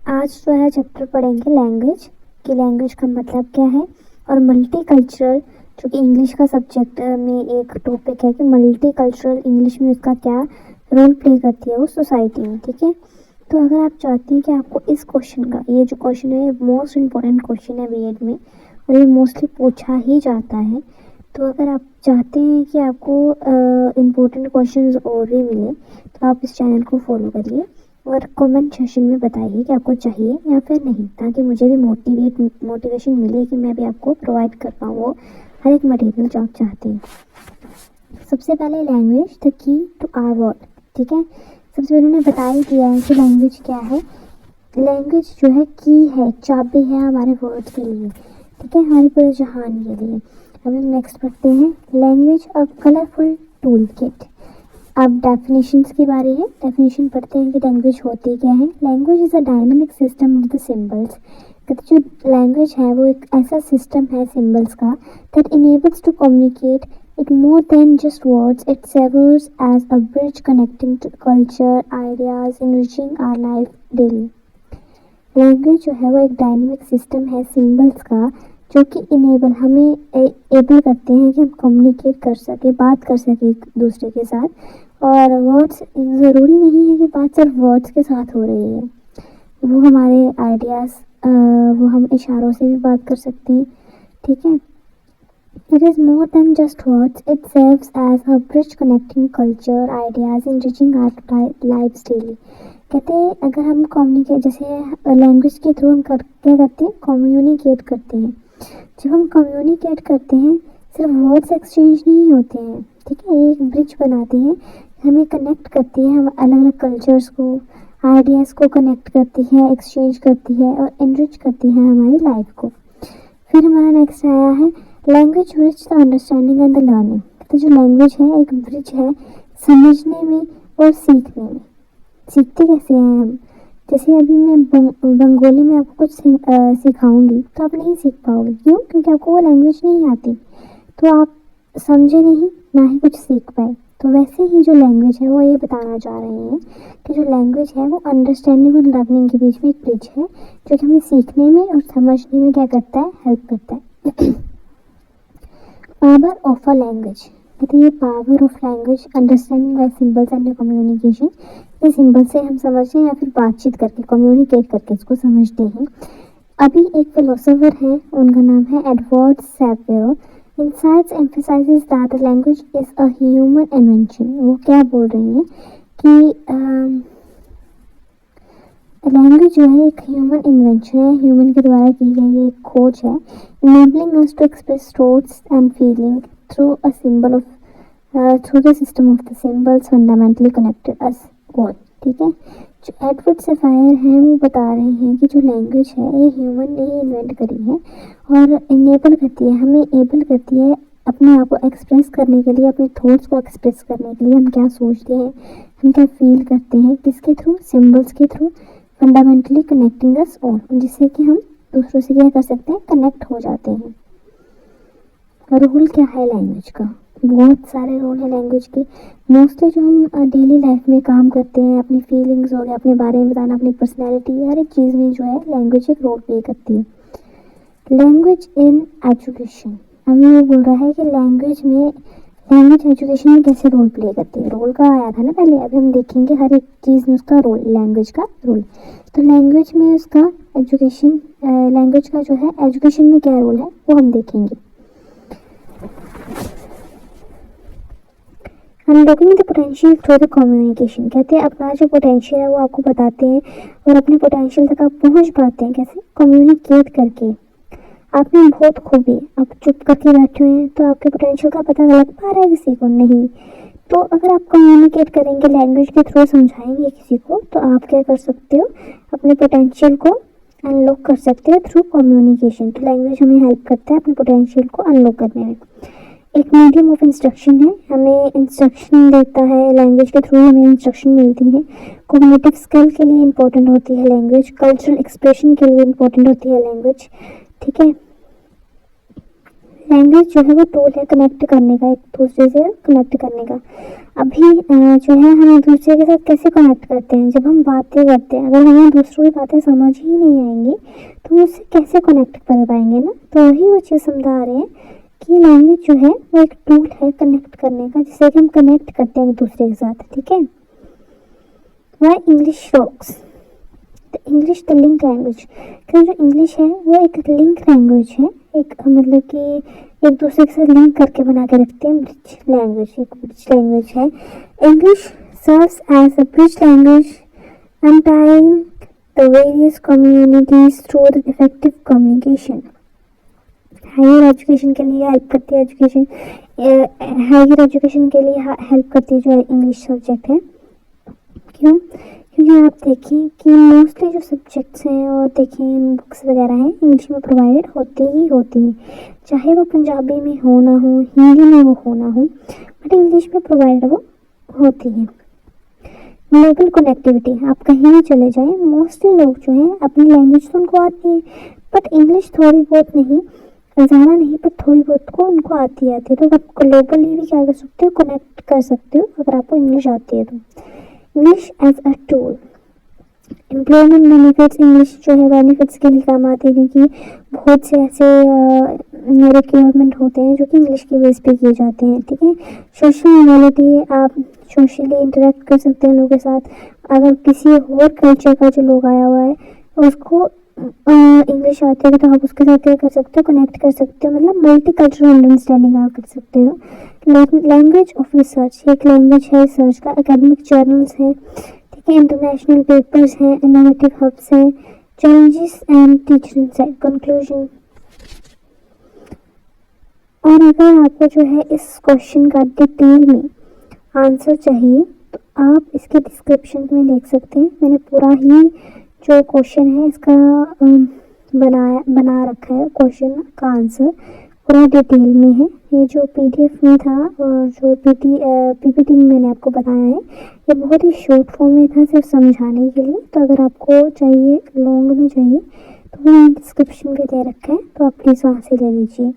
आज जो है चैप्टर पढ़ेंगे लैंग्वेज कि लैंग्वेज का मतलब क्या है और मल्टीकल्चरल, जो कि इंग्लिश का सब्जेक्ट में एक टॉपिक है कि मल्टीकल्चरल इंग्लिश में उसका क्या रोल प्ले करती है उस सोसाइटी में। ठीक है, तो अगर आप चाहते हैं कि आपको इस क्वेश्चन का, ये जो क्वेश्चन है मोस्ट इम्पोर्टेंट क्वेश्चन है बीएड में और ये मोस्टली पूछा ही जाता है, तो अगर आप चाहते हैं कि आपको इम्पोर्टेंट क्वेश्चंस और भी मिले तो आप इस चैनल को फॉलो करिए और कमेंट सेक्शन में बताइए कि आपको चाहिए या फिर नहीं, ताकि मुझे भी मोटिवेशन मिले कि मैं भी आपको प्रोवाइड कर पाऊँ वो हर एक मटेरियल जो आप चाहते हैं। सबसे पहले language the key to our world. ठीक है, सबसे पहले उन्होंने बता ही दिया है कि लैंग्वेज क्या है। लैंग्वेज जो है की है, चाबी है हमारे वर्ल्ड के लिए। ठीक है, हमारे पूरे जहान के लिए। अब हम नेक्स्ट पढ़ते हैं लैंग्वेज अ कलरफुल टूल किट। अब डेफिनेशंस की बारी है। डेफिनेशन पढ़ते हैं कि लैंग्वेज होती क्या है। Language is a dynamic system of the symbols. कहते जो लैंग्वेज है वो एक ऐसा सिस्टम है सिंबल्स का that enables to communicate it more than just words. It serves as a bridge connecting to culture ideas enriching our life daily. Language जो है वो एक डायनामिक सिस्टम है सिंबल्स का जो कि इनेबल हमें एबल करते हैं कि हम कम्युनिकेट कर सके, बात कर सके एक दूसरे के साथ। और वर्ड्स ज़रूरी नहीं है कि बात सिर्फ वर्ड्स के साथ हो रही है, वो हमारे आइडियाज़, वो हम इशारों से भी बात कर सकते हैं। ठीक है, it is more than just words. It serves as a bridge connecting culture ideas enriching our lives daily. कहते हैं अगर हम कम्युनिकेट, जैसे लैंग्वेज के थ्रू हम क्या करते हैं, कम्युनिकेट करते हैं। जब हम कम्युनिकेट करते हैं सिर्फ वर्ड्स एक्सचेंज नहीं होते हैं। ठीक है, ये एक ब्रिज बनाती है, हमें कनेक्ट करती है, हम अलग अलग कल्चर्स को, आइडियाज़ को कनेक्ट करती है, एक्सचेंज करती है और एनरिच करती है हमारी लाइफ को। फिर हमारा नेक्स्ट आया है language bridge the understanding and the learning. तो जो लैंग्वेज है एक ब्रिज है समझने में और सीखने में। सीखते कैसे हैं हम, जैसे अभी मैं बंगाली में आपको कुछ सिखाऊंगी तो आप नहीं सीख पाओगे। क्यों? क्योंकि आपको वो लैंग्वेज नहीं आती, तो आप समझे नहीं, ना ही कुछ सीख पाए। तो वैसे ही जो लैंग्वेज है वो ये बताना चाह रहे हैं कि जो लैंग्वेज है वो अंडरस्टैंडिंग और लर्निंग के बीच में एक ब्रिज है जो कि हमें सीखने में और समझने में क्या करता है, हेल्प करता है। Power of a language. कहते हैं ये power of language understanding by symbols and communication. ये सिंबल से हम समझते हैं या फिर बातचीत करके, कम्युनिकेट करके इसको समझते हैं। अभी एक फिलोसोफर है, उनका नाम है Edward Sapir. Insights emphasises that the language is a human invention. वो क्या बोल रही हैं कि लैंग्वेज जो है एक ह्यूमन इन्वेंशन है, ह्यूमन के द्वारा की गई एक खोज है। Enabling us to express thoughts and feeling through a symbol of through the system of the symbols fundamentally connected us all. ठीक है, जो एडवर्ड सफायर हैं वो बता रहे हैं कि जो लैंग्वेज है ये ह्यूमन ने ही इन्वेंट करी है और इनेबल करती है, हमें एबल करती है अपने आप को एक्सप्रेस करने के लिए, अपने थॉट्स को एक्सप्रेस करने के लिए। हम क्या सोचते हैं, हम क्या फील करते हैं, किसके थ्रू, सिंबल्स के through, fundamentally connecting us all, जिससे कि हम दूसरों से क्या कर सकते हैं, कनेक्ट हो जाते हैं। रोल क्या है लैंग्वेज का? बहुत सारे रोल है लैंग्वेज के। मोस्टली जो हम डेली लाइफ में काम करते हैं, अपनी फीलिंग्स हो गया, अपने बारे में बताना, अपनी पर्सनैलिटी, हर एक चीज़ में जो है लैंग्वेज एक रोल प्ले करती है। Language in education. अभी वो बोल रहा है कि लैंग्वेज एजुकेशन में कैसे रोल प्ले करती है। रोल का आया था ना पहले, अभी हम देखेंगे हर एक चीज़ में उसका रोल, लैंग्वेज का रोल। तो लैंग्वेज में उसका एजुकेशन, लैंग्वेज का जो है एजुकेशन में क्या रोल है वो हम देखेंगे। Unlocking the potential through the communication. कहते हैं अपना जो पोटेंशियल है वो आपको बताते हैं और अपने पोटेंशियल तक आप पहुंच पाते हैं कैसे, कम्युनिकेट करके। आप में बहुत खूबी, आप चुप करके बैठे हुए हैं तो आपके पोटेंशियल का पता लग पा रहा है किसी को? नहीं। तो अगर आप कम्युनिकेट करेंगे, लैंग्वेज के थ्रू समझाएंगे किसी को, तो आप क्या कर सकते हो, अपने पोटेंशियल को अनलॉक कर सकते हो थ्रू कम्युनिकेशन। तो लैंग्वेज हमें हेल्प करता है अपने पोटेंशियल को अनलॉक करने में। एक मीडियम ऑफ इंस्ट्रक्शन है, हमें इंस्ट्रक्शन देता है, लैंग्वेज के थ्रू हमें इंस्ट्रक्शन मिलती है। कॉग्निटिव स्किल के लिए इंपॉर्टेंट होती है लैंग्वेज, कल्चरल एक्सप्रेशन के लिए इंपॉर्टेंट होती है लैंग्वेज। ठीक है, लैंग्वेज जो है वो टूल है कनेक्ट करने का, एक दूसरे से कनेक्ट करने का। अभी जो है हम एक दूसरे के साथ कैसे कनेक्ट करते हैं, जब हम बातें करते हैं, अगर हमें दूसरों की बातें समझ ही नहीं आएंगी तो हम उससे कैसे कनेक्ट कर पाएंगे ना। तो वही वो चीज़ समझा रहे हैं कि लैंग्वेज जो है वो एक टूल है कनेक्ट करने का, जिससे कि हम कनेक्ट करते हैं एक दूसरे के साथ, ठीक है। Why English works, the English the link language, क्योंकि जो इंग्लिश है वो एक लिंक लैंग्वेज है, एक मतलब कि एक दूसरे के साथ लिंक करके बना के रखते हैं, ब्रिज लैंग्वेज, एक ब्रिज लैंग्वेज है। English serves as a bridge language untying the various communities through the effective communication। Higher education के लिए हेल्प करती है, हायर एजुकेशन के लिए हेल्प करती है जो इंग्लिश सब्जेक्ट है। क्यों? क्योंकि आप देखें कि मोस्टली जो सब्जेक्ट्स हैं और देखें बुक्स वगैरह हैं इंग्लिश में प्रोवाइडेड होती ही होती हैं, चाहे वो पंजाबी में हो ना हो, हिंदी में वो हो ना हो, बट इंग्लिश में प्रोवाइडेड वो होती है। ग्लोबल कनेक्टिविटी, आप कहीं भी चले जाएं, मोस्टली लोग जो हैं अपनी लैंग्वेज तो उनको आती है बट इंग्लिश थोड़ी बहुत नहीं, ज़्यादा नहीं पर थोड़ी बहुत को उनको आती है, तो आप ग्लोबली भी क्या कर सकते हो, कनेक्ट कर सकते हो अगर आपको इंग्लिश आती है तो। English as a tool, employment benefits, English जो है बेनिफिट्स के लिए काम आती है, क्योंकि बहुत से ऐसे रिक्वायरमेंट होते हैं जो कि इंग्लिश की बेस पे किए जाते हैं, ठीक है। सोशल मोबिलिटी, आप सोशली इंटरेक्ट कर सकते हैं लोगों के साथ, अगर किसी और कल्चर का जो लोग आया हुआ है उसको इंग्लिश आती है तो आप उसके साथ क्या कर सकते हो, कनेक्ट कर सकते हो, मतलब मल्टी कल्चरल अंडरस्टैंडिंग आप कर सकते हो। लैंग्वेज ऑफ रिसर्च, एक लैंग्वेज है रिसर्च का, एकेडमिक जर्नल्स हैं, ठीक है, इंटरनेशनल पेपर्स हैं, इनोवेटिव हब्स हैं, challenges and teacher insight, conclusion. और अगर आपको जो है इस क्वेश्चन का डिटेल में आंसर चाहिए तो आप इसके डिस्क्रिप्शन में देख सकते हैं, मैंने पूरा ही जो क्वेश्चन है इसका बना रखा है, क्वेश्चन का आंसर पूरा डिटेल में है। ये जो पीडीएफ में था और जो पीपीटी में मैंने आपको बताया है, ये बहुत ही शॉर्ट फॉर्म में था सिर्फ समझाने के लिए। तो अगर आपको चाहिए लॉन्ग में चाहिए तो वो डिस्क्रिप्शन में दे रखा है, तो आप प्लीज़ वहाँ से ले लीजिए।